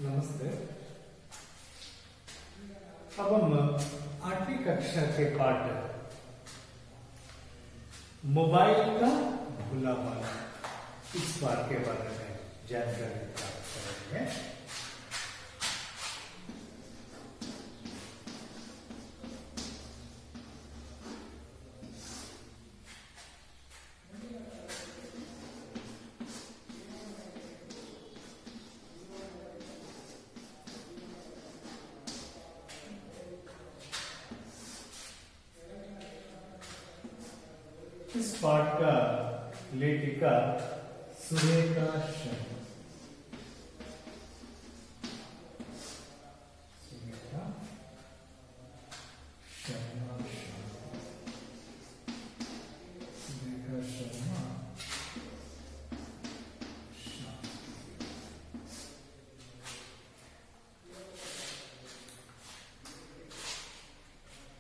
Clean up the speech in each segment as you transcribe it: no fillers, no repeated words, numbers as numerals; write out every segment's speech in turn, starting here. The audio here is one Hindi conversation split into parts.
नमस्ते। अब हम 8वीं कक्षा के पाठ मोबाइल का भोला भाला इस पाठ के बारे में जानकारी प्राप्त करेंगे। इस पाठ का लेखिका सुरेखा शर्मा। सुरेखा शर्मा सुरेखा शर्मा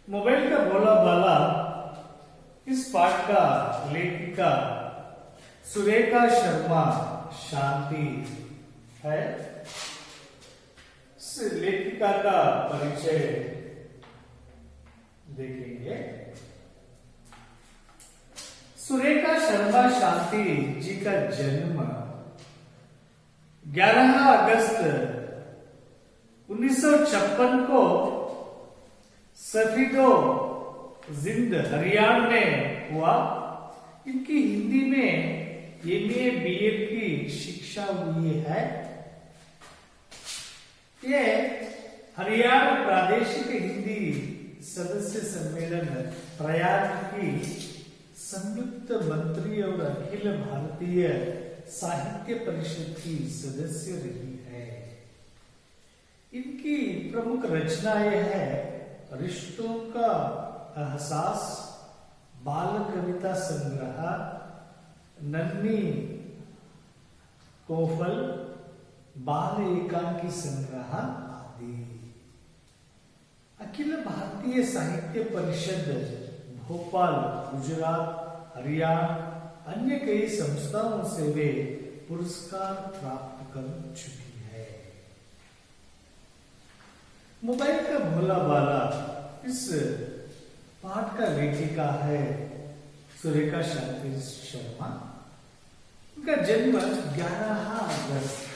मोबाइल का भोला भाला इस पाठ का लेखिका सुरेखा शर्मा शांति है। इस लेखिका का परिचय देखेंगे। सुरेखा शर्मा शांति जी का जन्म 11 अगस्त 1956 को सफीदो जिंद हरियाणा में हुआ। इनकी हिंदी में MA BA की शिक्षा हुई है। ये हरियाणा प्रादेशिक हिंदी सदस्य सम्मेलन प्रयाग की संयुक्त मंत्री और अखिल भारतीय साहित्य परिषद की सदस्य रही है। इनकी प्रमुख रचनाएं हैं रिश्तों का एहसास, बाल कविता संग्रह, नन्ही कोफल, बाल एकांकी संग्रह आदि। अखिल भारतीय साहित्य परिषद भोपाल, गुजरात, हरियाणा अन्य कई संस्थाओं से वे पुरस्कार प्राप्त कर चुकी है। मोबाइल का भोला भाला इस पाठ का लेखिका है सुरेखा शांति शर्मा। उनका जन्म 11 अगस्त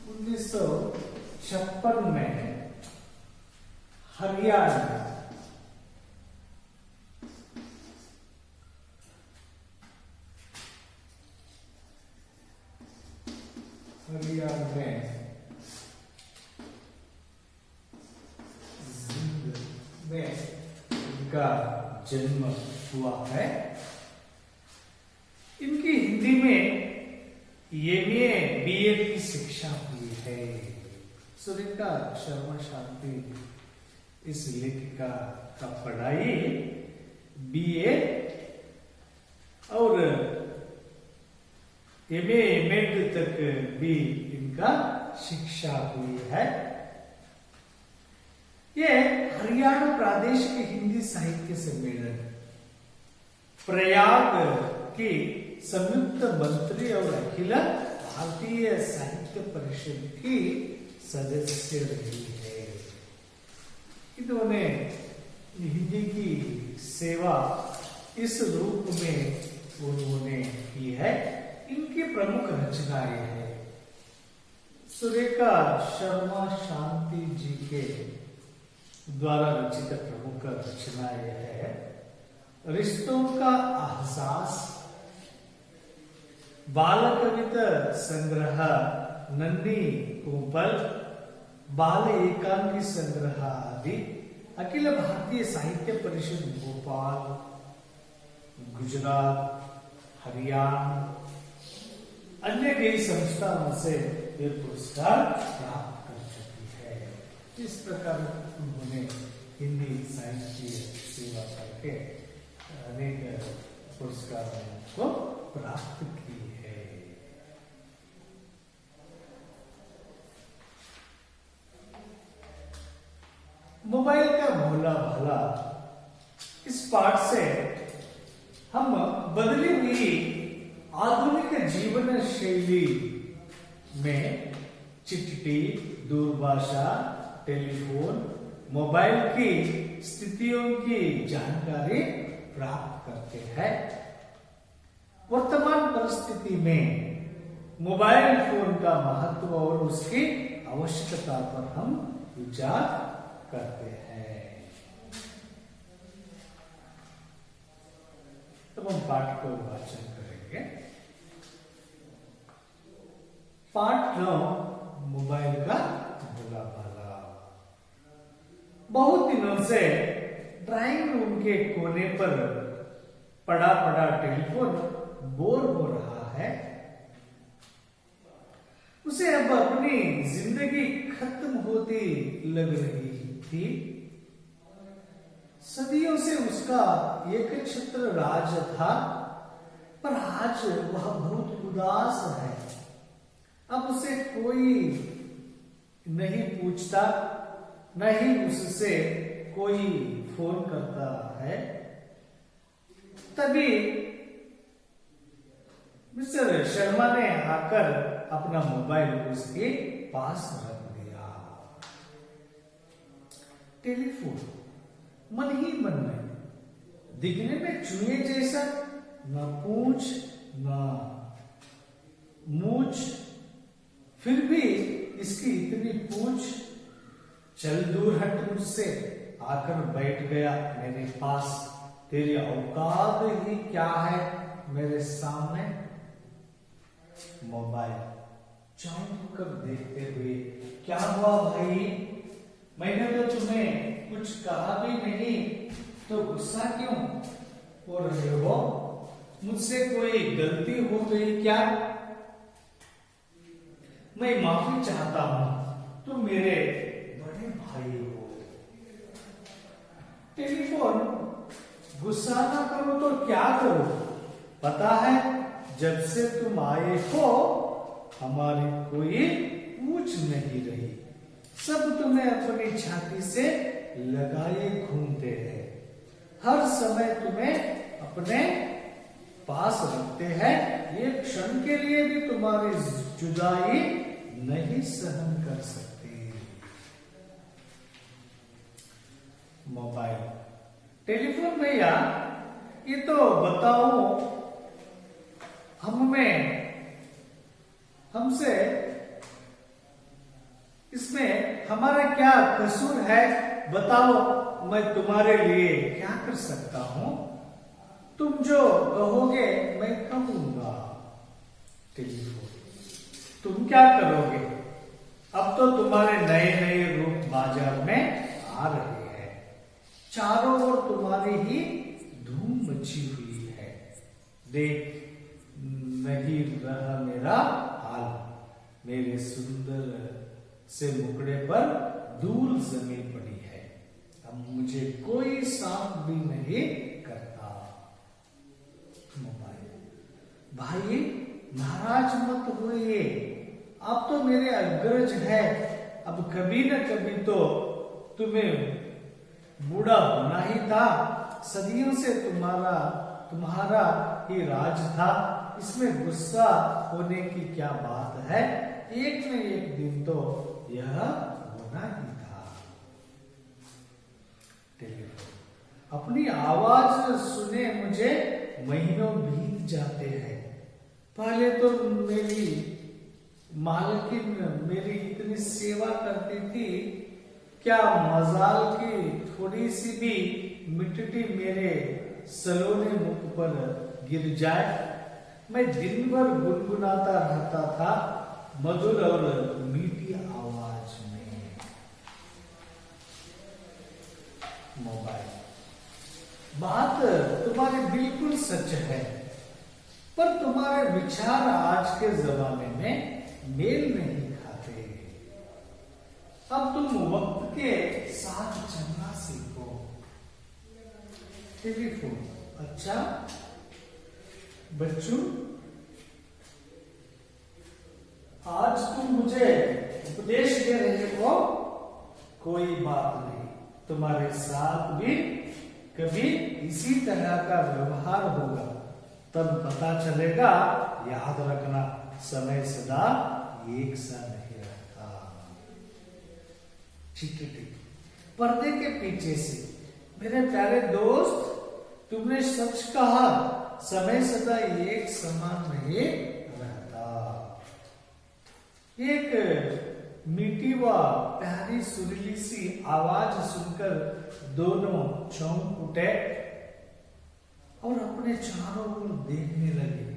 1956 में हरियाणा में जिंद में इनका जन्म हुआ है। इनकी हिंदी में MA BA की शिक्षा हुई है। सुरेखा शर्मा शांति इस लेखिका का पढ़ाई BA और MA MA तक भी इनका शिक्षा हुई है। ये हरियाणा प्रादेशिक हिंदी साहित्य सम्मेलन प्रयाग की संयुक्त मंत्री और अखिल भारतीय साहित्य परिषद की सदस्य रही है। इन्होंने हिंदी की सेवा इस रूप में उन्होंने की है। इनकी प्रमुख रचनाएं हैं सुरेखा शर्मा शांति जी के द्वारा रचित प्रमुख रचनाएं है रिश्तों का एहसास, बाल कविता संग्रह, नन्ही कोपल, बाल एकांकी संग्रह आदि। अखिल भारतीय साहित्य परिषद भोपाल, गुजरात, हरियाणा अन्य कई संस्थाओं से ये पुरस्कार प्राप्त कर चुकी है। इस प्रकार उन्होंने हिंदी साहित्य सेवा करके अनेक पुरस्कारों को प्राप्त की है। मोबाइल का भोला भाला इस पाठ से हम बदली हुई आधुनिक जीवन शैली में चिट्ठी, दूरभाषा, टेलीफोन, मोबाइल की स्थितियों की जानकारी प्राप्त करते हैं। वर्तमान परिस्थिति में मोबाइल फोन का महत्व और उसकी आवश्यकता पर हम विचार करते हैं। तो हम पाठ को वाचन करेंगे। पाठ 9, मोबाइल का भला भला। बहुत दिनों से ड्राइंग रूम के कोने पर पड़ा पड़ा टेलीफोन बोर हो रहा है। उसे अब अपनी जिंदगी खत्म होती लग रही थी। सदियों से उसका एक छत्र राज था, पर आज वह बहुत उदास है। अब उसे कोई नहीं पूछता, न ही उससे कोई फोन करता है। तभी मिस्टर शर्मा ने आकर अपना मोबाइल उसके पास रख दिया। टेलीफोन मन ही मन में, दिखने में चूहे जैसा, न पूंछ न मूछ, फिर भी इसकी इतनी पूंछ। चल दूर हट मुझसे, आकर बैठ गया मेरे पास। तेरी औकात ही क्या है मेरे सामने। मोबाइल चौंक कर देखते हुए, क्या हुआ भाई? मैंने तो तुम्हें कुछ कहा भी नहीं, तो गुस्सा क्यों हो रहे हो? मुझसे कोई गलती हो गई क्या? मैं माफी चाहता हूं, तुम मेरे बड़े भाई हो। टेलीफोन, गुस्सा ना करो तो क्या करो? पता है, जब से तुम आए हो हमारी कोई पूछ नहीं रही। सब तुम्हें अपनी छाती से लगाए घूमते हैं। हर समय तुम्हें अपने पास रखते हैं। एक क्षण के लिए भी तुम्हारी जुदाई नहीं सहन कर सकते। मोबाइल, टेलीफोन भैया, ये तो बताओ, हमसे इसमें हमारा क्या कसूर है? बताओ, मैं तुम्हारे लिए क्या कर सकता हूं? तुम जो कहोगे मैं कहूंगा। टेलीफोन, तुम क्या करोगे? अब तो तुम्हारे नए नए रूप बाजार में आ रहे हैं। चारों ओर तुम्हारी ही धूम मची हुई है। देख, नहीं रहा मेरा हाल। मेरे सुंदर से मुकड़े पर धूल जमी पड़ी है। अब मुझे कोई साफ भी नहीं करता। मोबाइल, भाई नाराज मत होइए, आप तो मेरे अग्रज है। अब कभी न कभी तो तुम्हें बूढ़ा होना ही था। सदियों से तुम्हारा ही राज था। इसमें गुस्सा होने की क्या बात है? एक न एक दिन तो यह होना ही था। टेलीफोन, अपनी आवाज सुने मुझे महीनों बीत जाते हैं। पहले तो मेरी मालकिन मेरी इतनी सेवा करती थी। क्या मजाल की थोड़ी सी भी मिट्टी मेरे सलोने मुख पर गिर जाए। मैं दिन भर गुनगुनाता रहता था, मधुर और मीठी आवाज में। मोबाइल, बात तुम्हारी बिल्कुल सच है, पर तुम्हारे विचार आज के जमाने में मेल नहीं खाते। अब तुम वक्त के साथ चलना सीखो। टेलीफोन, अच्छा बच्चों, आज तुम मुझे उपदेश दे रहे हो, कोई बात नहीं, तुम्हारे साथ भी कभी इसी तरह का व्यवहार होगा, तब पता चलेगा। याद रखना, समय सदा एक सा नहीं रहता। चींटी पर्दे के पीछे से, मेरे प्यारे दोस्त, तुमने सच कहा, समय सदा एक समान नहीं रहता। एक मीठी व प्यारी सुरीली सी आवाज सुनकर दोनों चौंक उठे और अपने चारों ओर देखने लगे।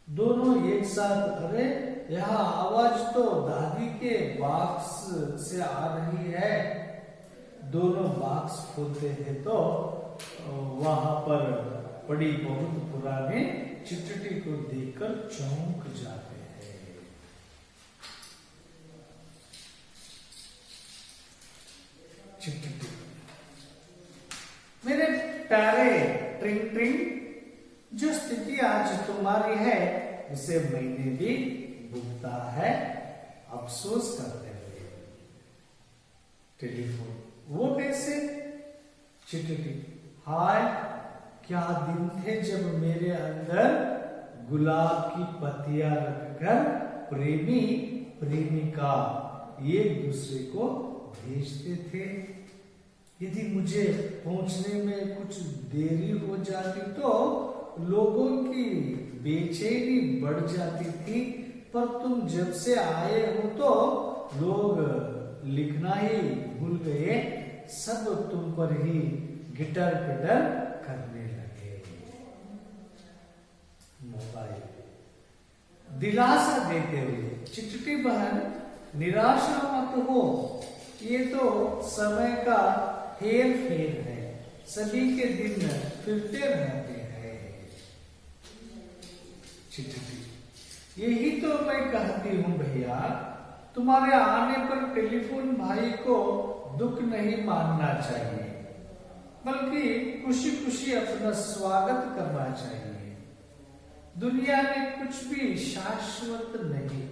दोनों एक साथ, अरे यह आवाज तो दादी के बॉक्स से आ रही है। दोनों बॉक्स खोलते हैं तो वहां पर पड़ी बहुत पुरानी चिट्ठी को देखकर चौंक जाते हैं। चिट्ठी, मेरे प्यारे ट्रिंग ट्रिंग, जो स्थिति आज तुम्हारी है उसे मैंने भी भुगता है, अफसोस करते हुए। टेलीफोन, वो कैसे? चिट्ठी, हाय, क्या दिन थे जब मेरे अंदर गुलाब की पत्तियां रखकर प्रेमी प्रेमिका एक दूसरे को भेजते थे। यदि मुझे पहुंचने में कुछ देरी हो जाती तो लोगों की बेचैनी बढ़ जाती थी, पर तुम जब से आए हो तो लोग लिखना ही भूल गए, सब तुम पर ही गिटर पिटर करने लगे। मोबाइल, दिलासा देते हुए, चिट्ठी बहन, निराशा मत हो, ये तो समय का हेर फेर है, सभी के दिन फिरते रहते हैं। चिट्ठी, यही तो मैं कहती हूँ भैया, तुम्हारे आने पर टेलीफोन भाई को दुख नहीं मानना चाहिए, बल्कि खुशी खुशी अपना स्वागत करना चाहिए। दुनिया में कुछ भी शाश्वत नहीं,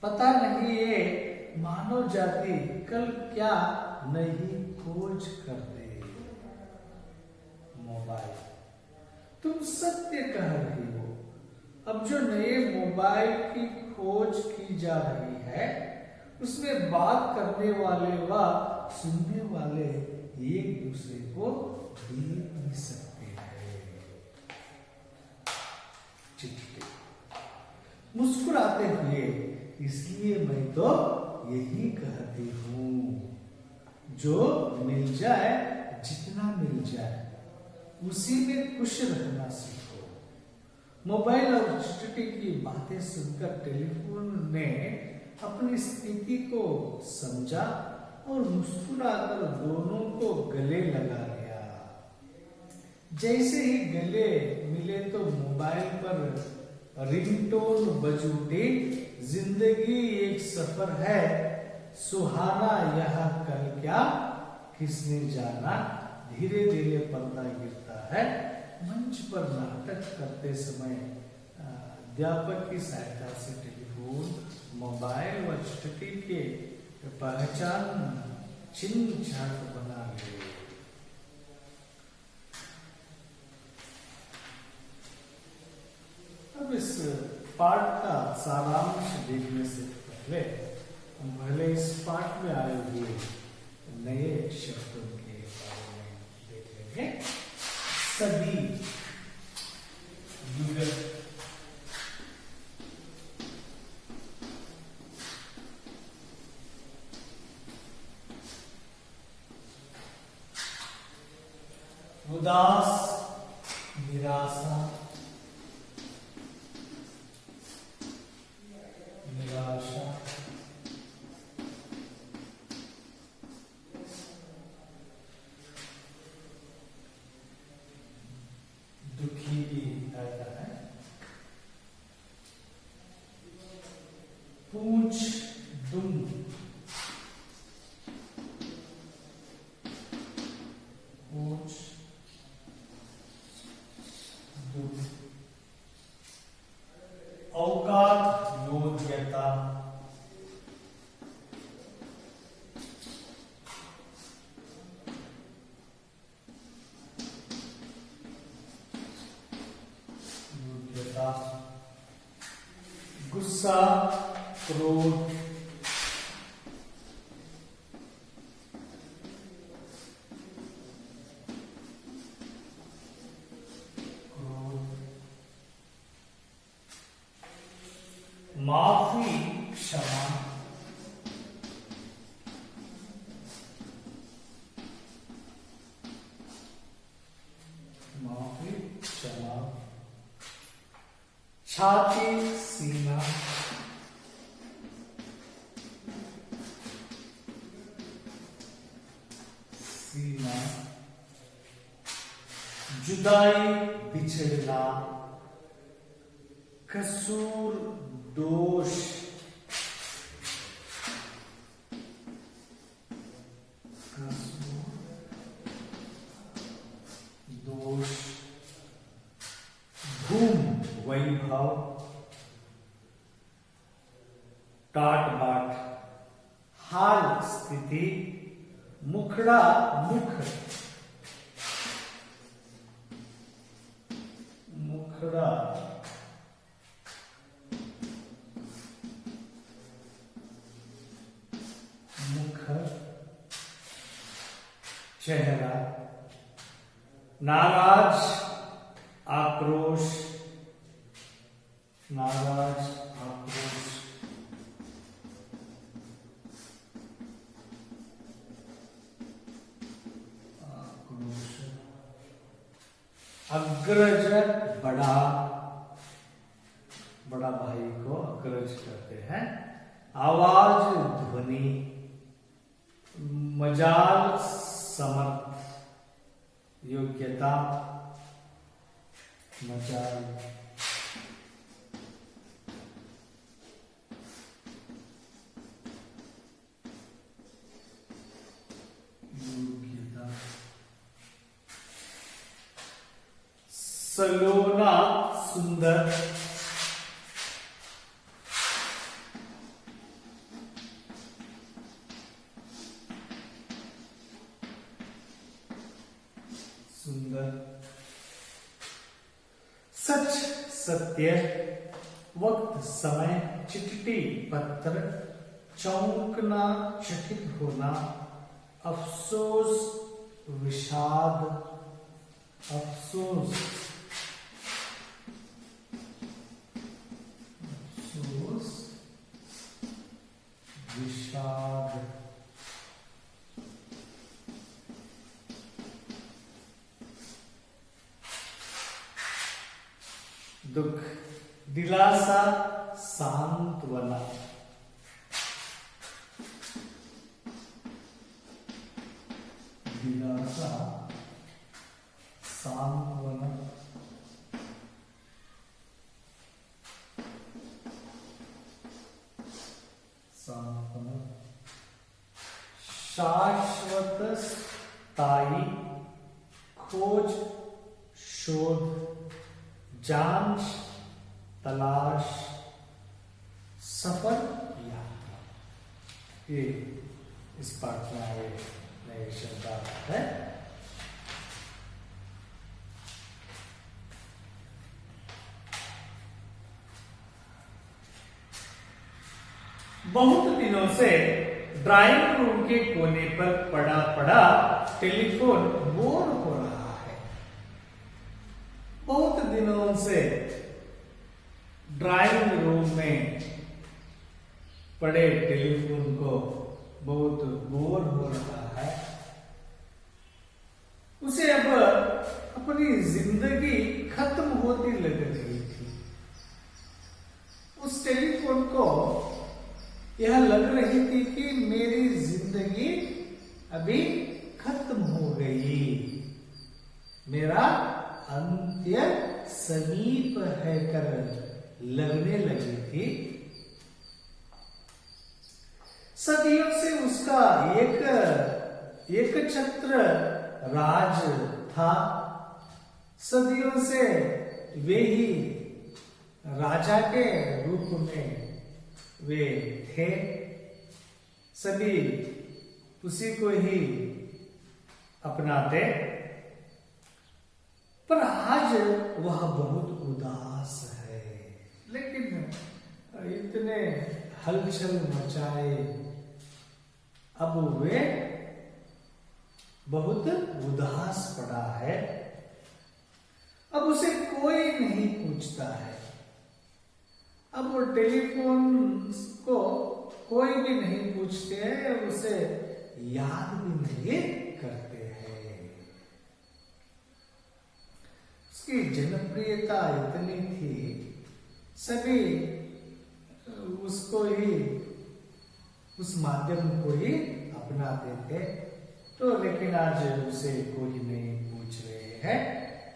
पता नहीं ये मानव जाति कल क्या नई खोज कर दे। मोबाइल, तुम सत्य कह रही हो, अब जो नए मोबाइल की खोज की जा रही है उसमें बात करने वाले व सुनने वाले एक दूसरे को देख नहीं सकते हैं। चिट्ठी, मुस्कुराते हुए, इसलिए मैं तो यही कहती हूँ, जो मिल जाए, जितना मिल जाए उसी में खुश रहना सीखो। मोबाइल और चिट्ठी की बातें सुनकर टेलीफोन ने अपनी स्थिति को समझा और मुस्कुराकर दोनों को गले लगा लिया। जैसे ही गले मिले तो मोबाइल पर रिंगटोन बज उठी, जिंदगी एक सफर है, सुहाना यह कल क्या किसने जाना। धीरे धीरे पर्दा गिरता है। मंच पर नाटक करते समय अध्यापक की सहायता से टेलीफोन, मोबाइल व चिट्ठी के पहचान चिन्ह चार्ट बना लिए। अब इस पाठ का सारांश देखने से पहले हम पहले इस पाठ में आए हुए नए शब्दों के बारे में देखेंगे। सदी, युगल, उदास, निराशा, निराशा, दुखी भी आता है। पूछ दुम, पूछ दुम, औकात, योग्यता, छाती सीना, सीना, जुदाई बिछड़ना, कसूर दोष, कसूर दोष, धूम वैभव, टाट बाट, हाल स्थिति, मुखड़ा मुख, मुखड़ा मुख, चेहरा, नाराज आक्रोश, नाराज आक्रोश, आक्रोश, अग्रज बड़ा, बड़ा भाई को अग्रज कहते हैं। आवाज ध्वनि, मजाल समर्थ, योग्यता, मजाल, योग्यता, सलोना सुंदर, सुंदर, सच सत्य, वक्त समय, चिट्ठी पत्र, चौंकना चकित होना, अफसोस विषाद, अफसोस, अफसोस विषाद, दुख, दिलासा सांत्वना, दिलासा सांत्वना, सांत्वना, शाश्वत स्थायी, खोज शोध, जांच तलाश, सफर यात्रा। ये इस पाठ में आए नए शब्द है। बहुत दिनों से ड्राइंग रूम के कोने पर पड़ा पड़ा टेलीफोन बोर हो रहा है। बहुत दिनों से ड्राइंग रूम में पड़े टेलीफोन को बहुत बोर हो रहा है। उसे अब अपनी जिंदगी खत्म होती लग रही थी। उस टेलीफोन को यह लग रही थी कि मेरी जिंदगी अभी खत्म हो गई, मेरा अंत्य समीप है कर लगने लगी थी। सदियों से उसका एक छत्र राज था। सदियों से वे ही राजा के रूप में वे थे। सभी उसी को ही अपनाते। पर आज वह बहुत उदास है। लेकिन इतने हलचल मचाए अब वे बहुत उदास पड़ा है। अब उसे कोई नहीं पूछता है। अब वो टेलीफोन को कोई भी नहीं पूछते हैं, उसे याद भी नहीं करते हैं। उसकी जनप्रियता इतनी थी, सभी उसको ही, उस माध्यम को ही अपनाते थे। तो लेकिन आज उसे कोई नहीं पूछ रहे हैं,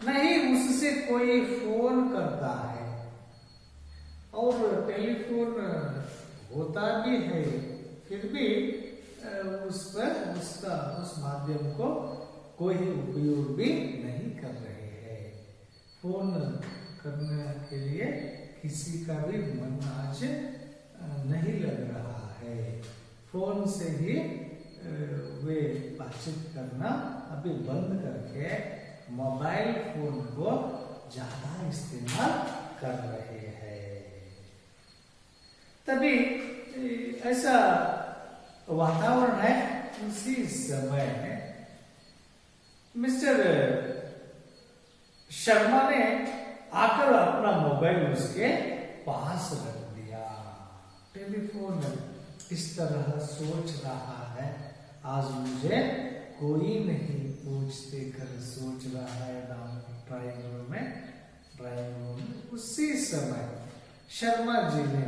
नहीं उससे कोई फोन करता है। और टेलीफोन होता भी है, फिर भी उस पर उस माध्यम को कोई उपयोग भी नहीं कर रहे हैं। फोन करने के लिए किसी का भी मन आज नहीं लग रहा है। फोन से ही वे बातचीत करना अभी बंद करके मोबाइल फोन को ज्यादा इस्तेमाल कर रहे हैं। तभी ऐसा वातावरण है। उसी समय मिस्टर शर्मा ने आकर अपना मोबाइल उसके पास रख दिया। टेलीफोन इस तरह सोच रहा है, आज मुझे कोई नहीं पूछते कर सोच रहा है ड्राइंग रूम में। उसी समय शर्मा जी ने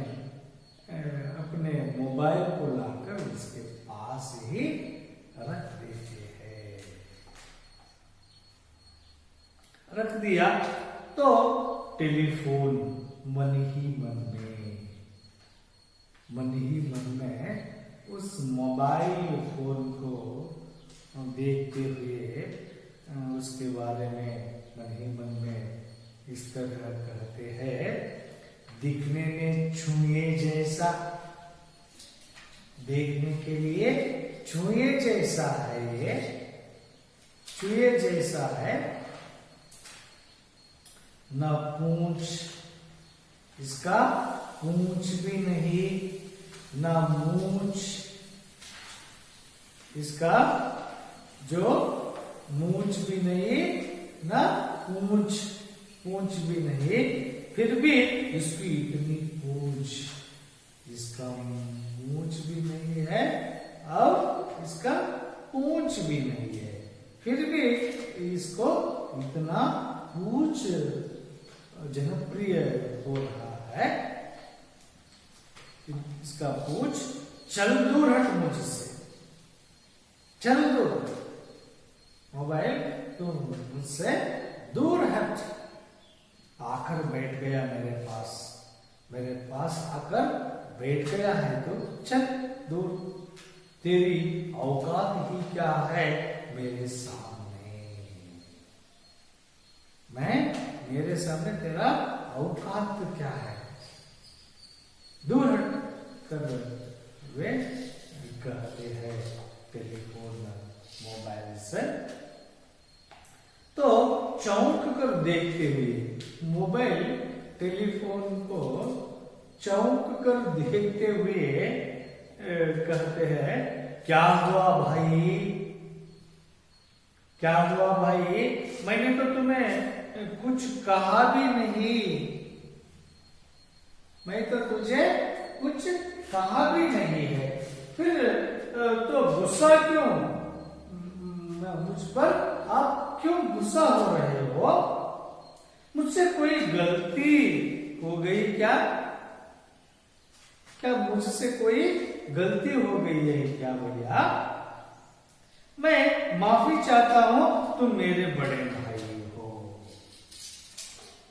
अपने मोबाइल को लाकर उसके पास ही रख देते हैं। रख दिया तो टेलीफोन मन ही मन में उस मोबाइल फोन को देखते हुए उसके बारे में मन में इस तरह कहते हैं, दिखने में छुए जैसा, देखने के लिए छुए जैसा है, ये छुए जैसा है। न पूंछ, इसका पूंछ भी नहीं, न मूंछ, इसका जो मूंछ भी नहीं, न पूंछ भी नहीं, फिर भी इसकी इतनी पूंछ, इसका मूंछ भी नहीं है और इसका पूंछ भी नहीं है, फिर भी इसको इतना पूंछ जनप्रिय हो रहा है। इसका पूंछ, चल दूर हट मुझसे, चल दूर, मोबाइल तुम मुझसे दूर हट। आकर बैठ गया मेरे पास आकर बैठ गया है तो चल दूर, तेरी औकात ही क्या है मेरे सामने, मेरे सामने तेरा औकात क्या है, दूर हट कर वे कहते हैं टेलीफोन मोबाइल से। तो चौंक कर देखते हुए, मोबाइल टेलीफोन को चौंक कर देखते हुए कहते हैं, क्या हुआ भाई, क्या हुआ भाई, मैंने तो तुम्हें कुछ कहा भी नहीं, मैं तो तुझे कुछ कहा भी नहीं है, फिर तो गुस्सा क्यों, मुझ पर आप क्यों गुस्सा हो रहे हो, मुझसे कोई गलती हो गई क्या, क्या मुझसे कोई गलती हो गई है क्या भैया, मैं माफी चाहता हूं, तुम मेरे बड़े भाई हो,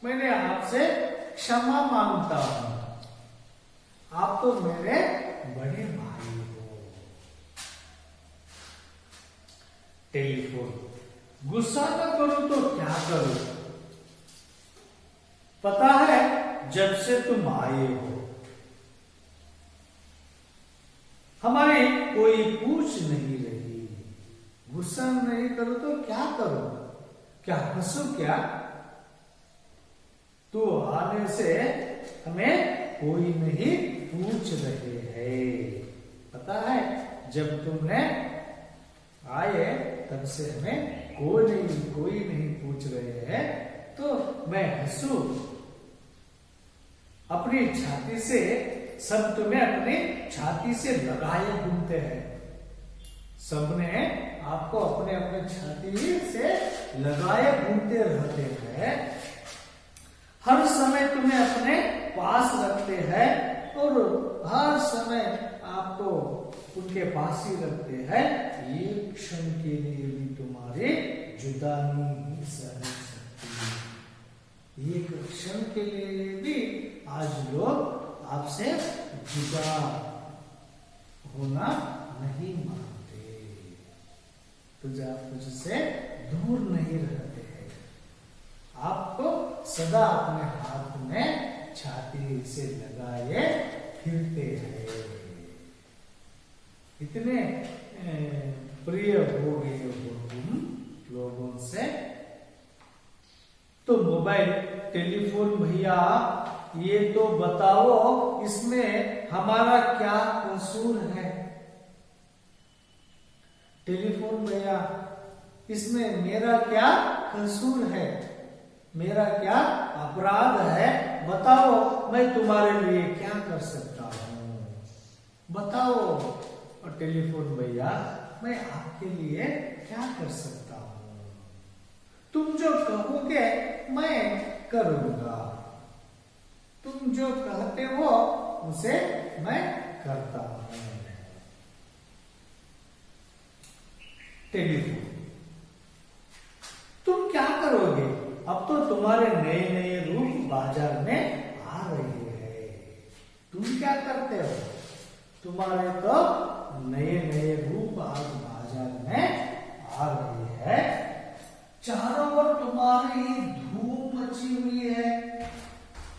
मैंने आपसे क्षमा मांगता हूं, आप तो मेरे बड़े भाई हो। टेलीफोन, गुस्सा न करो तो क्या करो, पता है जब से तुम आए हो हमारी कोई पूछ नहीं रही, गुस्सा नहीं करो तो क्या करो, क्या हंसो क्या, तो आने से हमें कोई नहीं पूछ रहे हैं, पता है जब तुमने आए तब से हमें कोई नहीं पूछ रहे हैं, तो मैं हंसू, अपनी छाती से, सब तुम्हें अपनी छाती से लगाए घूमते हैं, सबने आपको अपने अपने छाती से लगाए घूमते रहते हैं, हर समय तुम्हें अपने पास रखते हैं और हर समय आपको उनके पास ही रखते हैं, एक क्षण के लिए भी तुम्हारे जुदा नहीं सह सकती। एक क्षण के लिए भी आज लोग आपसे जुदा होना नहीं मानते, तुझसे दूर नहीं रहते हैं, आपको सदा अपने हाथ में छाती से लगाए फिरते हैं। इतने प्रिय हो गए हो तुम लोगों से। तो मोबाइल टेलीफोन भैया ये तो बताओ, इसमें हमारा क्या कसूर है? टेलीफोन भैया, इसमें मेरा क्या कसूर है, मेरा क्या अपराध है? बताओ, मैं तुम्हारे लिए क्या कर सकता हूँ, बताओ। और टेलीफोन भैया, मैं आपके लिए क्या कर सकता हूँ? तुम जो कहोगे मैं करूंगा, तुम जो कहते हो उसे मैं करता हूं। टेलीफोन, तुम क्या करोगे? अब तो तुम्हारे नए नए रूप बाजार में आ रहे हैं, तुम क्या करते हो? तुम्हारे तो नए नए रूप आज बाजार में आ रहे हैं, चारों ओर तुम्हारी ही धूम मची हुई है,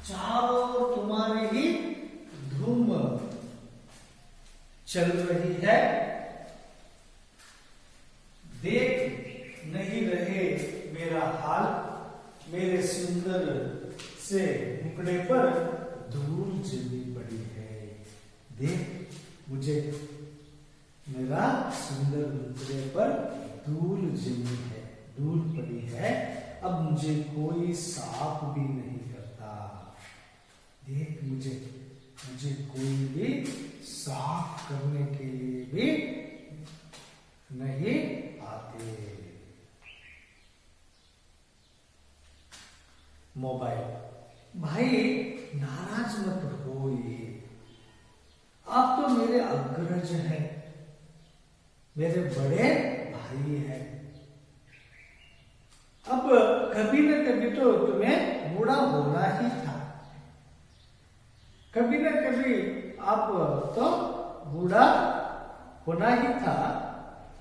चारों ओर तुम्हारी ही धूम चल रही है। देख नहीं रहे मेरा हाल, मेरे सुंदर से मुखड़े पर धूल जमी पड़ी है। देख मुझे, मेरा सुंदर मुखड़े पर धूल जमी है, धूल पड़ी है, अब मुझे कोई साफ भी नहीं करता। देख मुझे कोई भी साफ करने के लिए भी नहीं आते। मोबाइल, भाई नाराज मत होइए, आप तो मेरे अग्रज हैं, मेरे बड़े भाई हैं। अब कभी न कभी तो तुम्हें बूढ़ा होना ही था, कभी न कभी आप तो बूढ़ा होना ही था।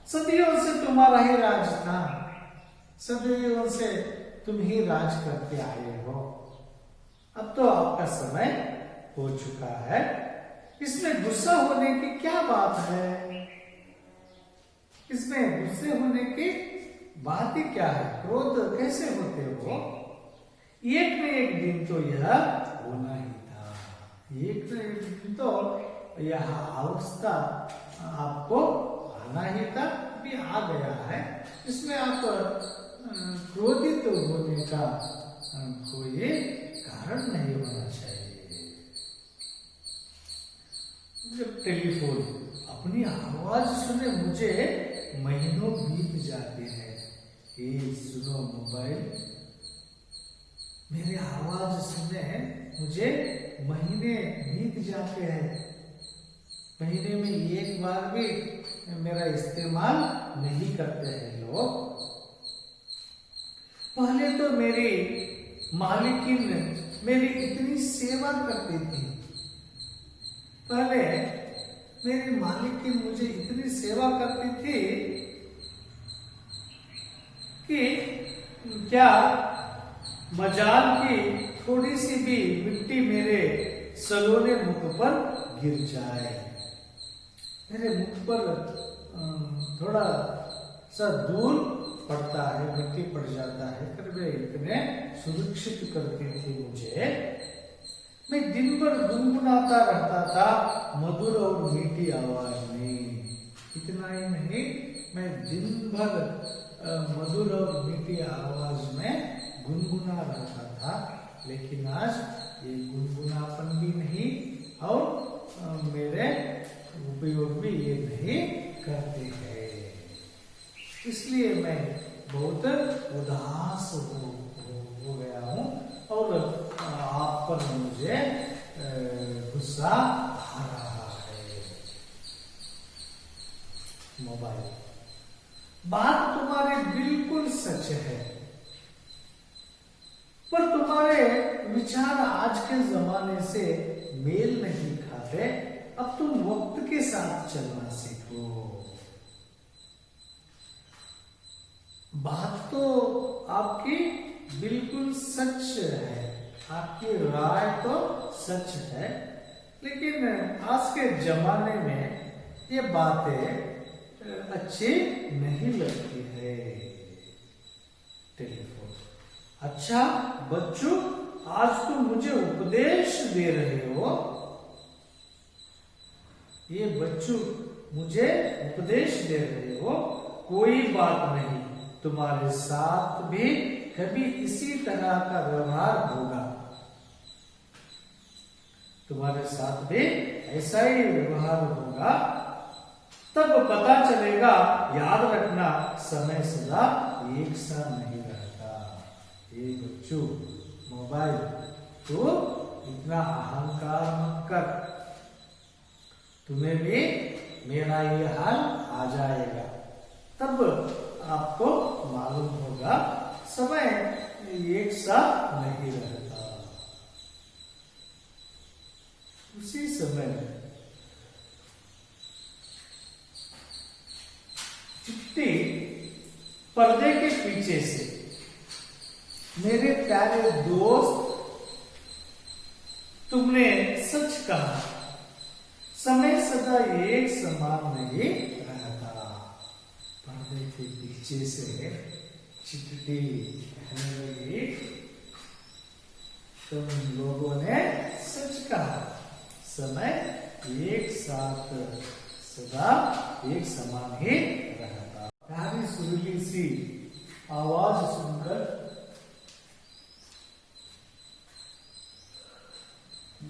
सदियों से तुम्हारा ही राज था, सदियों से तुम ही राज करते आए हो। अब तो आपका समय हो चुका है, इसमें गुस्सा होने की क्या बात है? इसमें गुस्से होने की बात ही क्या है? क्रोध कैसे होते हो? एक न एक दिन तो यह होना ही था, एक न एक दिन तो यह अवस्था आपको आना ही था, अभी आ गया है। इसमें आप क्रोधित होने का कोई कारण नहीं होना चाहिए। जब टेलीफोन अपनी आवाज सुने मुझे महीनों बीत जाते हैं। ये सुनो मोबाइल, मेरी आवाज सुने मुझे महीने बीत जाते हैं, महीने में एक बार भी मेरा इस्तेमाल नहीं करते हैं लोग। पहले तो मेरी मालिकिन मेरी इतनी सेवा करती थी, पहले मेरी मालिकिन मुझे इतनी सेवा करती थी कि क्या मजाल की थोड़ी सी भी मिट्टी मेरे सलोने मुख पर गिर जाए, मेरे मुख पर थोड़ा सा दूर पड़ता है, मिट्टी पड़ जाता है, फिर वे इतने सुरक्षित करती थी मुझे। मैं दिन भर गुनगुनाता रहता था मधुर और मीठी आवाज में। इतना ही नहीं, मैं दिन भर मधुर और मीठी आवाज में गुनगुना रहता था, लेकिन आज ये गुनगुनापन भी नहीं और मेरे उपयोग भी ये नहीं करते हैं। इसलिए मैं बहुत उदास हो गया हूँ और आप पर मुझे गुस्सा आ रहा है। मोबाइल, बात तुम्हारी बिल्कुल सच है, पर तुम्हारे विचार आज के जमाने से मेल नहीं खाते। अब तुम वक्त के साथ चलना सीखो। बात तो आपकी बिल्कुल सच है, आपकी राय तो सच है, लेकिन आज के जमाने में ये बातें अच्छी नहीं लगती है। टेलीफोन, अच्छा बच्चों, आज तुम मुझे उपदेश दे रहे हो। ये बच्चों मुझे उपदेश दे रहे हो। कोई बात नहीं, तुम्हारे साथ भी कभी इसी तरह का व्यवहार होगा। तुम्हारे साथ भी ऐसा ही व्यवहार होगा, तब पता चलेगा। याद रखना, समय सदा एक सा नहीं रहता। ये बच्चों, मोबाइल तो इतना अहंकार मत कर, तुम्हें भी मेरा ये हाल आ जाएगा। तब आपको मालूम होगा समय एक सा नहीं रहता। उसी समय चिट्ठी पर्दे के पीछे से, मेरे प्यारे दोस्त, तुमने सच कहा, समय सदा एक समान नहीं रहता। पर्दे के पीछे से चिट्ठी कहने लगी, तुम लोगों ने सच कहा, समय एक साथ सदा एक समान ही रहता। प्यारी सुरीली सी आवाज सुनकर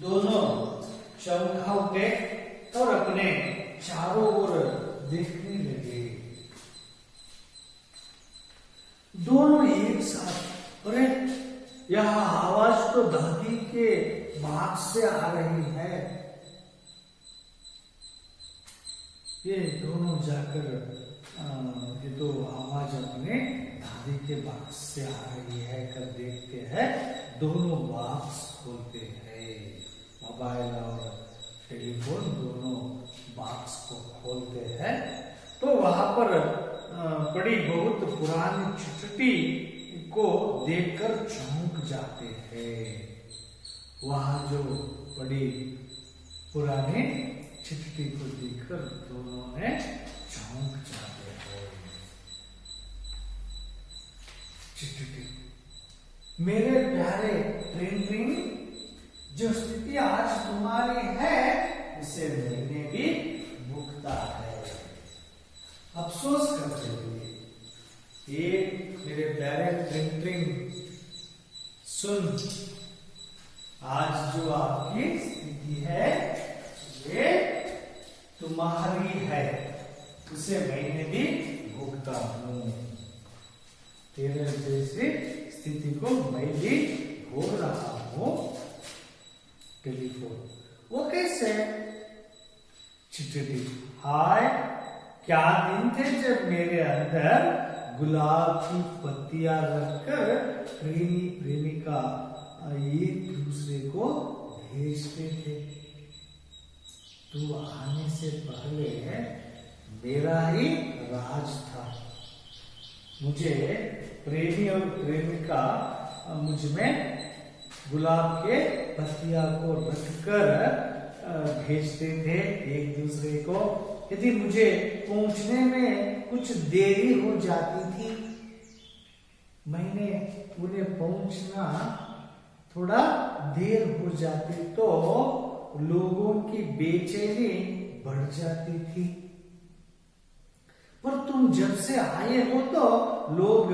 दोनों चौंका उठे और अपने चारों ओर देखने लगे। दोनों एक साथ, अरे यह आवाज तो दादी के बाग से आ रही है। ये दोनों जाकर ये तो आवाज अपने दादी के बॉक्स से आ रही है कर देखते हैं। दोनों बॉक्स खोलते हैं, मोबाइल और टेलीफोन दोनों बॉक्स को खोलते हैं, तो वहां पर बड़ी बहुत पुरानी चिट्ठी को देखकर चौंक जाते हैं। वहां जो बड़ी पुरानी चिट्ठी को देखकर दोनों ने चौंक जाते हैं। चिट्ठी, मेरे प्यारे ट्रिंग ट्रिंग, जो स्थिति आज तुम्हारी है उसे मैंने भी भुगता है। अफसोस करते हुए, ये मेरे प्यारे ट्रिंग ट्रिंग, सुन, आज जो आपकी स्थिति है ये तुम्हारी है, उसे मैंने भी भुगता हूं। तेरे जैसी स्थिति को मैं भी भोग रहा हूं। टेलीफोन, वो कैसे? चिट्ठी, हाय, क्या दिन थे जब मेरे अंदर गुलाब की पत्तियां रखकर प्रेमी प्रेमिका एक दूसरे को भेजते थे। तू आने से पहले मेरा ही राज था। मुझे प्रेमी और प्रेमिका मुझ में गुलाब के पत्तियां को रखकर भेजते थे एक दूसरे को। यदि मुझे पहुंचने में कुछ देरी हो जाती थी, मैंने उन्हें पहुंचना थोड़ा देर हो जाती तो लोगों की बेचैनी बढ़ जाती थी। पर तुम जब से आए हो तो लोग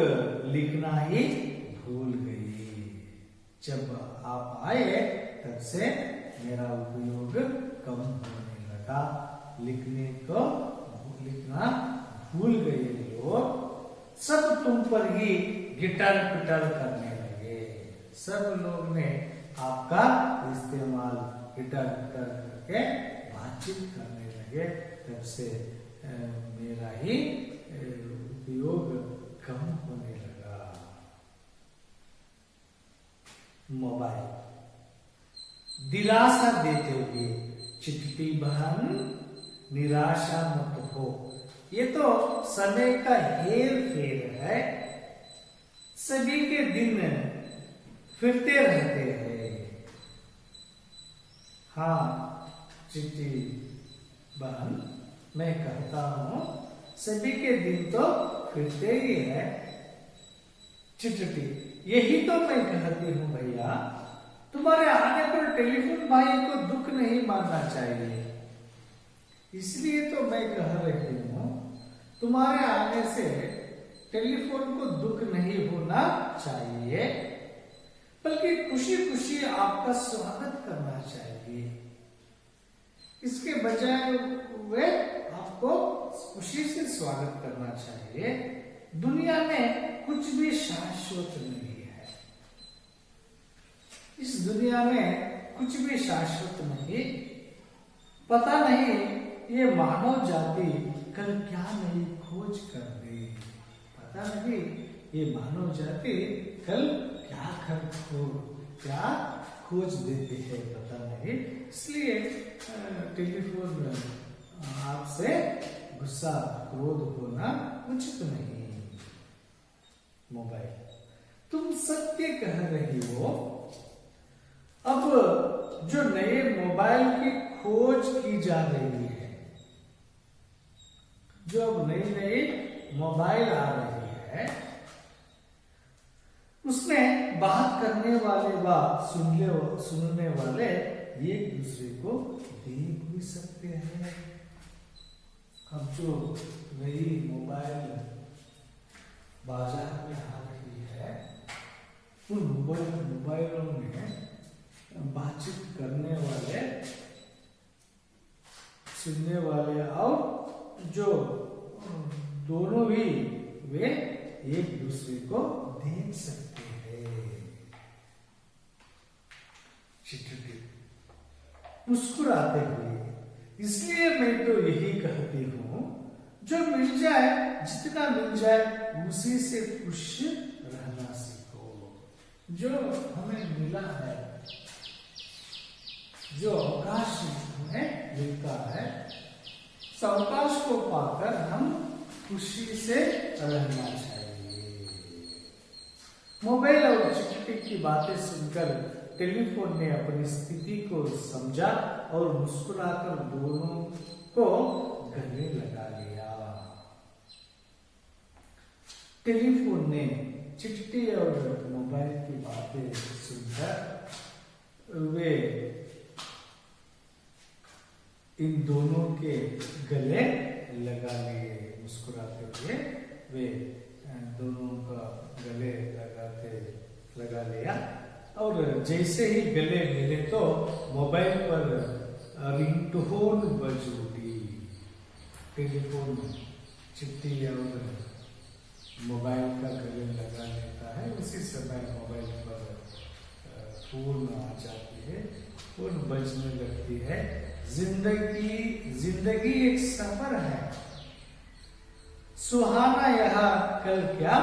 लिखना ही भूल गए। जब आप आए तब से मेरा उपयोग कम होने लगा। लिखना भूल गए लोग। सब तुम पर ही गिटार पिटार करने लगे। सब लोग ने आपका इस्तेमाल इधर उधर करके बातचीत करने लगे, तब से मेरा ही उपयोग कम होने लगा। मोबाइल दिलासा देते हुए, चिट्ठी बहन निराशा मत हो। ये तो समय का हेर फेर है, सभी के दिन फिरते रहते हैं। हाँ चिट्ठी बहन, मैं कहता हूं सभी के दिन तो फिरते ही है। चिट्ठी, यही तो मैं कहती हूँ भैया, तुम्हारे आने पर टेलीफोन भाई को दुख नहीं मानना चाहिए। इसलिए तो मैं कह रही हूँ, तुम्हारे आने से टेलीफोन को दुख नहीं होना चाहिए, बल्कि खुशी खुशी आपका स्वागत करना चाहिए। इसके बजाय वे आपको खुशी से स्वागत करना चाहिए। दुनिया में कुछ भी शाश्वत नहीं है, इस दुनिया में कुछ भी शाश्वत नहीं। पता नहीं ये मानव जाति कल क्या नई खोज कर दे, पता नहीं ये मानव जाति कल क्या खोज देते हैं, पता नहीं। इसलिए टेलीफोन आपसे गुस्सा क्रोध होना उचित नहीं। मोबाइल, तुम सत्य कह रही हो। अब जो नए मोबाइल की खोज की जा रही है, जो अब नई नई मोबाइल आ रही है, उसमें बात करने वाले व सुनने वाले एक दूसरे को देख भी सकते हैं। अब जो नई मोबाइल बाजार में आ रही है, उन मोबाइलों में बातचीत करने वाले, सुनने वाले और जो दोनों ही वे एक दूसरे को देख सकते हैं। मुस्कुराते हुए, इसलिए मैं तो यही कहती हूँ, जो मिल जाए, जितना मिल जाए उसी से खुश रहना सीखो। जो हमें मिला है, जो अवकाश हमें मिलता है, उस अवकाश को पाकर हम खुशी से रहना चाहिए। मोबाइल और चिट्ठी की बातें सुनकर टेलीफोन ने अपनी स्थिति को समझा और मुस्कुराकर दोनों को गले लगा लिया। टेलीफोन ने चिट्ठी और मोबाइल की बातें सुनकर वे इन दोनों के गले लगा लिए। मुस्कुराते हुए वे दोनों का गले लगा लिया, और जैसे ही गले मिले तो मोबाइल पर रिंगटोन बज उठी। टेलीफोन चिट्ठी और मोबाइल का गले लगा लेता है, उसी समय मोबाइल पर फोन आ जाती है, फोन बजने लगती है। जिंदगी एक सफर है, सुहाना यहाँ कल क्या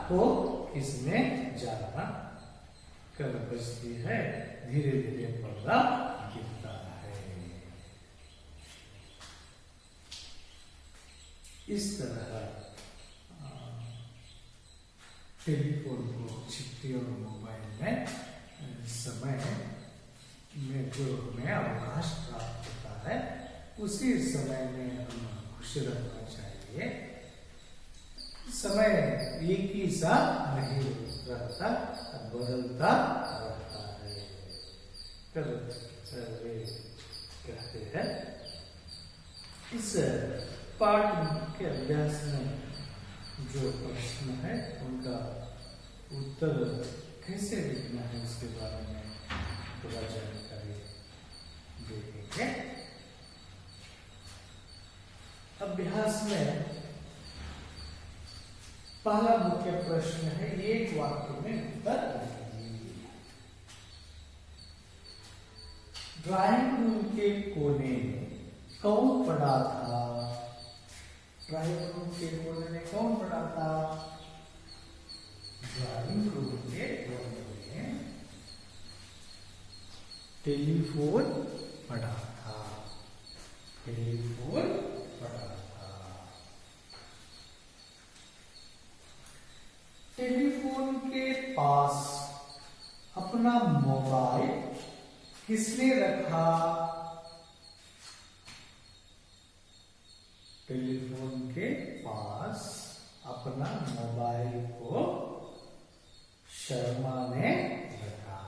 हो किसने जाना। कल बजती है, धीरे धीरे पर्दा गिरता है। इस तरह टेलीफोन को, चिट्ठी और मोबाइल में समय में जो हमें अवकाश प्राप्त होता है, उसी समय में हम खुश रहना चाहिए। समय एक ही सा नहीं रहता, बदलता रहता है। वे कहते हैं, इस पाठ के अभ्यास में जो प्रश्न है उनका उत्तर कैसे लिखना है उसके बारे में थोड़ा जानकारी देंगे। अभ्यास में पहला मुख्य प्रश्न है, एक वाक्य में उत्तर लिखिए। ड्राइंग रूम के कोने में कौन पड़ा था? ड्राइंग रूम के कोने में कौन पड़ा था? ड्राइंग रूम के कोने में टेलीफोन पड़ा था। टेलीफोन पड़ा था। टेलीफोन के पास अपना मोबाइल किसने रखा? टेलीफोन के पास अपना मोबाइल को शर्मा ने रखा।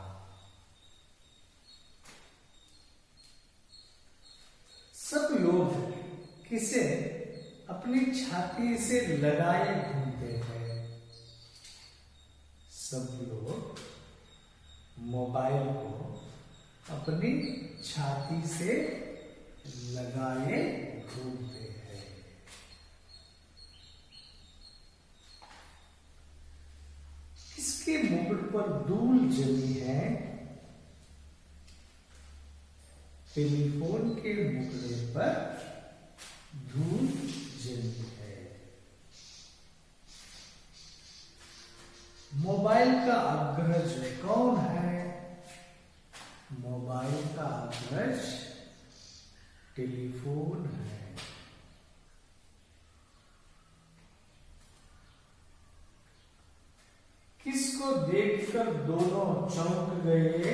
सब लोग किसे अपनी छाती से लगाए घूमते हैं? सब लोग मोबाइल को अपनी छाती से लगाए घूमते हैं। किसके मुकुट पर धूल जमी है? टेलीफोन के मुखड़े पर धूल जमी है। मोबाइल का अग्रज कौन है? मोबाइल का अग्रज टेलीफोन है। किसको देखकर दोनों चौंक गए?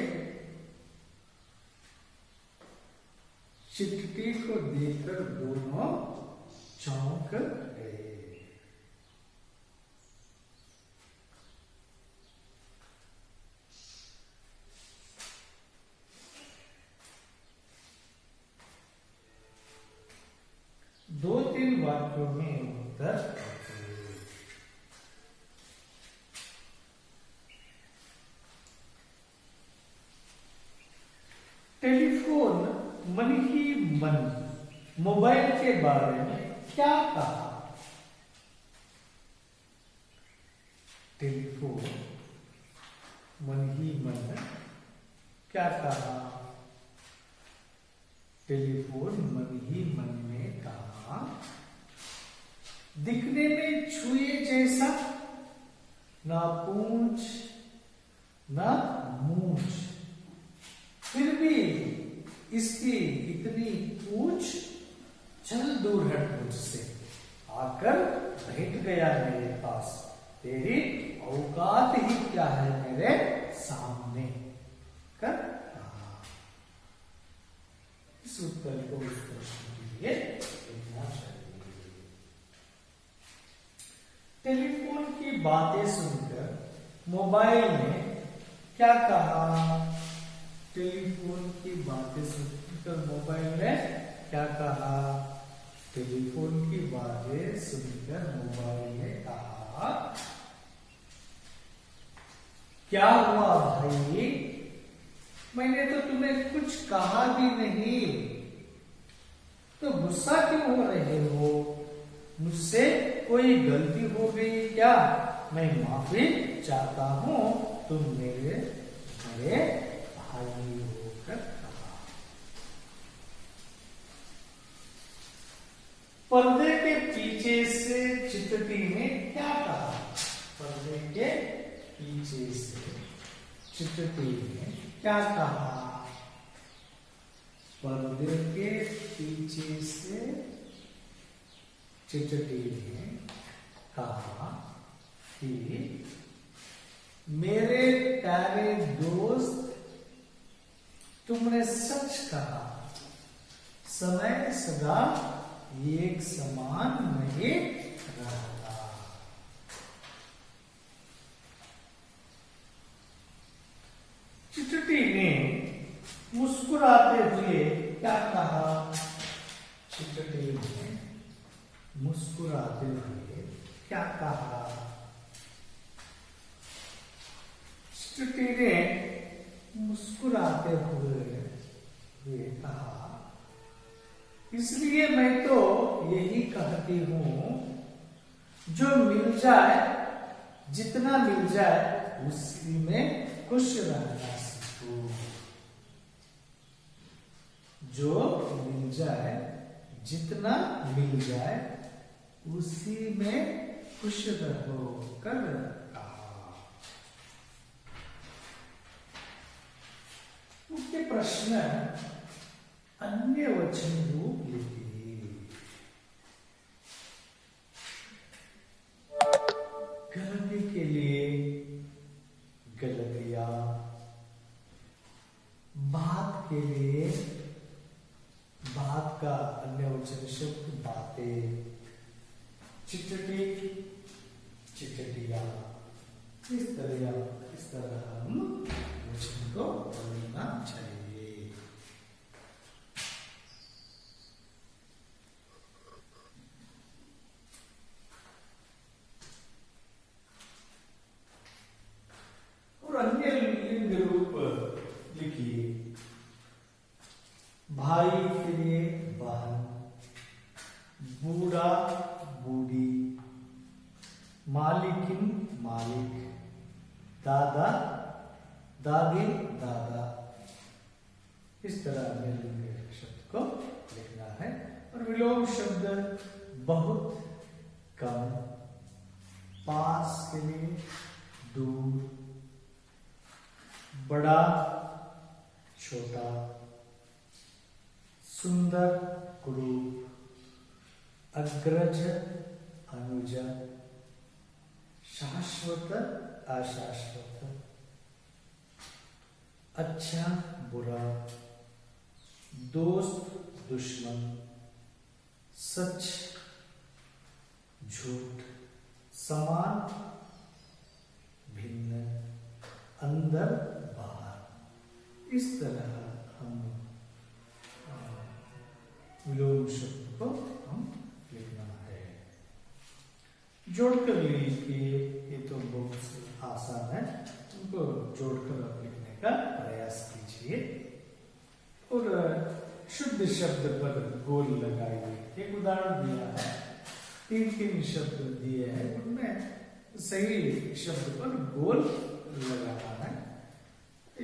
चिट्ठी को देखकर दोनों चौंक गए। 2-3 वाक्यों में उत्तर टेलीफोन मन ही मन मोबाइल के बारे में क्या कहा? टेलीफोन मन ही मन क्या कहा? टेलीफोन मन ही मन में कहा, दिखने में छुए जैसा, ना पूंछ ना मूंछ, फिर भी इसकी इतनी पूछ, चल दूर हट मुझसे, आकर बैठ गया मेरे पास, तेरी औकात ही क्या है मेरे सामने कर कहा। इस उत्तर को इस प्रश्न के लिए लिखना चाहिए। टेलीफोन की बातें सुनकर मोबाइल ने क्या कहा? टेलीफोन की बातें सुनकर मोबाइल ने क्या कहा? टेलीफोन की बातें सुनकर मोबाइल ने कहा, क्या हुआ भाई, मैंने तो तुम्हें कुछ कहा भी नहीं, तो गुस्सा क्यों हो रहे हो? मुझसे कोई गलती हो गई क्या? मैं माफी चाहता हूं, तुम मेरे बड़े भाई होकर कहा। पर्दे के पीछे से चिट्ठी ने क्या कहा? पर्दे के पीछे से चिट्ठी ने क्या कहा? पर्दे के पीछे से चिट्ठी ने कहा कि मेरे प्यारे दोस्त, तुमने सच कहा, समय सदा एक समान नहीं रहता। चिट्ठी ने मुस्कुराते हुए क्या कहा? चिट्ठी ने मुस्कुराते हुए क्या कहा? चिट्ठी ने मुस्कुराते हुए कहा, इसलिए मैं तो यही कहती हूं, जो मिल जाए, जितना मिल जाए उसी में खुश रहना सीखो। जो मिल जाए, जितना मिल जाए उसी में खुश रहो कर कहा। मुख्य प्रश्न अन्य वचन रूप लिखिए। गलती के लिए गलतियां, बात के लिए बात का अन्य वचन शब्द बातें, चिटटी चिटटिया, इस तरह हम वचन को बोलना चाहिए। और अन्य लिंग रूप लिखिए। भाई के लिए बहन, बूढ़ा बूढ़ी, मालिकिन मालिक, दादा दादी दादा, इस तरह लिंग शब्द को लिखना है। और विलोम शब्द बहुत, कम, पास के लिए दूर, बड़ा छोटा, सुंदर कुरूप, अग्रज अनुज, शाश्वत अशाश्वत, अच्छा बुरा, दोस्त दुश्मन, सच झूठ, समान भिन्न, अंदर बाहर, इस तरह हम विलोम शब्द को हम लिखना है। जोड़कर लिखिए, ये तो बहुत आसान है, उनको जोड़कर आप लिखने का प्रयास कीजिए। और शुद्ध शब्द पर गोल लगाइए। एक उदाहरण दिया है, 3 शब्द दिए हैं, उनमें सही शब्द पर गोल लगाना है।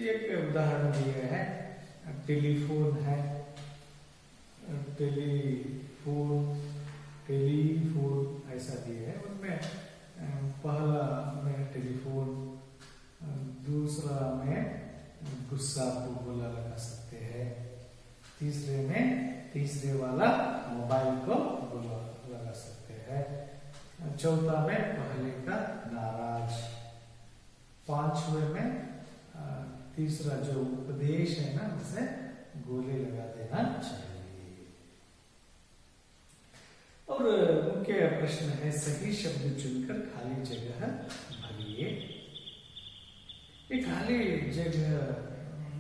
एक उदाहरण दिए है, टेलीफोन है, टेलीफोन टेलीफोन ऐसा दिया है। उनमें पहला में टेलीफोन, दूसरा में गुस्सा को गोला लगा सकते हैं, तीसरे में तीसरे वाला मोबाइल को गोला लगा सकते हैं, चौथा में पहले का नाराज, पांचवें में तीसरा जो उपदेश है ना उसे गोले लगा देना चाहिए। और मुख्य प्रश्न है, सही शब्द चुनकर खाली जगह भरिए। ये खाली जगह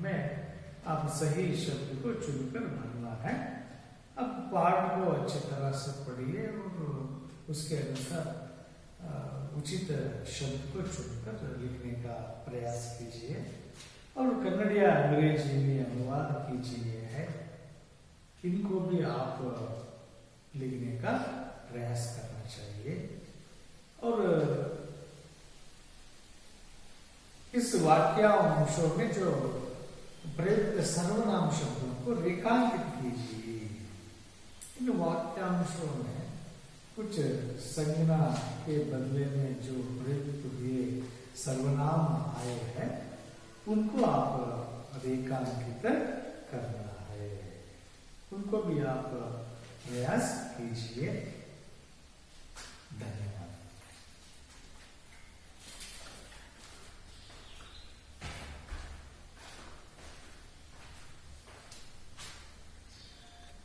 में आप सही शब्द को चुनकर भरना है। अब पाठ को अच्छी तरह से पढ़िए और उसके अनुसार उचित शब्द को चुनकर लिखने का प्रयास कीजिए। और कन्नड़ या अंग्रेजी में अनुवाद कीजिए है, इनको भी आप लिखने का प्रयास करना चाहिए। और इस वाक्यांशों में जो प्रयुक्त सर्वनाम शब्दों को रेखांकित कीजिए। इन वाक्यांशों में कुछ संज्ञा के बदले में जो प्रयुक्त हुए सर्वनाम आए हैं उनको आप रेखांकित करना है, उनको भी आप प्रयास कीजिए। धन्यवाद।